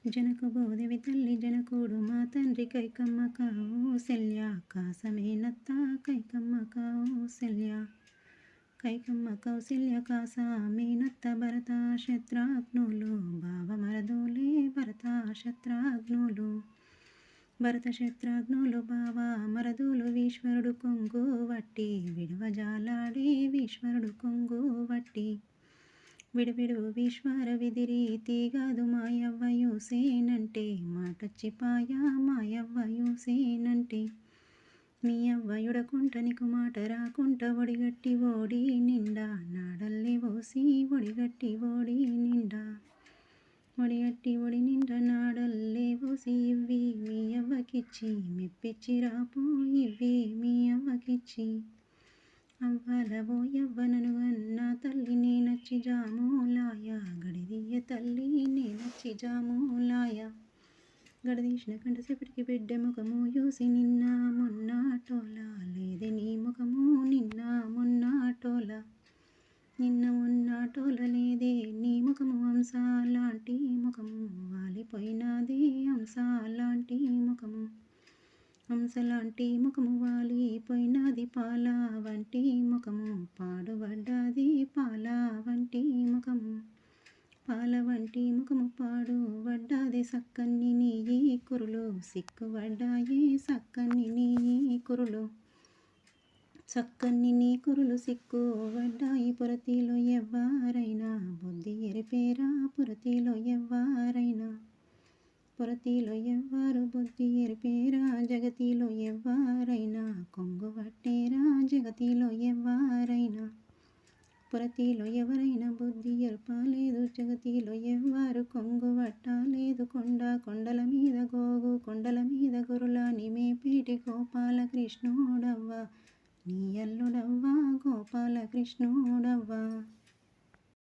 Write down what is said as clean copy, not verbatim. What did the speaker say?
జనకు బోధవి తల్లి జనకుడు మా తండ్రి కైకమ్మ కౌసల్య కాసమేనత్త కైకమ్మ కౌసల్య కైకమ్మ కౌసల్య కాసమేనత్త భరత శత్రుఘ్నులు భావమరదులే భరత శత్రుఘ్నులు భరత శత్రుఘ్నులు భావ మరదులు ఈశ్వరుడు కొంగు వట్టి విడువజాలాడే ఈశ్వరుడు కొంగు వట్టి విడువిడు ఈశ్వర విధిరి తీగదు మాయవ్వ యూసేనంటే మాటచ్చిపాయ మాయవ్వ యూసేనంటే మీ అవ్వయుడకుంట నీకు మాట రాకుంట ఒడిగట్టి ఓడి నిండా నాడల్లి పోసి ఒడిగట్టి ఓడి నిండా ఒడిగట్టి ఒడి నిండా నాడల్లే పోసి ఇవ్వి మీ అవ్వకిచ్చి మెప్పిచ్చి రాపో ఇవ్వి మీ అవ్వకిచ్చి అవ్వలవో యవ్వనను అన్న తల్లి నేనచ్చి జామూలాయ గడిదియ్య తల్లి నేనచ్చి జామూలాయ గడదీసిన కంటసేపటికి బిడ్డ ముఖము చూసి నిన్న మొన్నటోలా లేదే నీ ముఖము నిన్న మొన్నటోలా నిన్న మొన్నటోల లేదే నీ ముఖము హంస లాంటి ముఖము వాలిపోయినది హంస లాంటి ముఖము హంసలాంటి ముఖము వాలిపోయినది పాల వంటి ముఖము పాడుబడ్డది పాల వంటి ముఖము పాల వంటి ముఖము పాడుబడ్డది సక్కని నీ కురులు సిక్కుబడ్డాయి సక్కని నీ కురులు చక్కని నీ కురులు సిక్కుబడ్డాయి పురతిలో ఎవ్వరైనా బుద్ధి ఎరిపేరా పురతిలో ఎవ్వరైనా పురతిలో ఎవ్వరు బుద్ధి ఎరిపేరా జగతిలో ఎవ్వరైనా కొంగు పట్టేరా జగతిలో ఎవ్వరైనా పురతిలో ఎవరైనా బుద్ధి ఎరపలేదు జగతిలో ఎవ్వరు కొంగు పట్టలేదు కొండల మీద గోగు కొండల మీద గొరుల నిమేపేటి గోపాల కృష్ణుడవ్వ నీ అల్లుడవ్వ గోపాల కృష్ణుడవ్వ.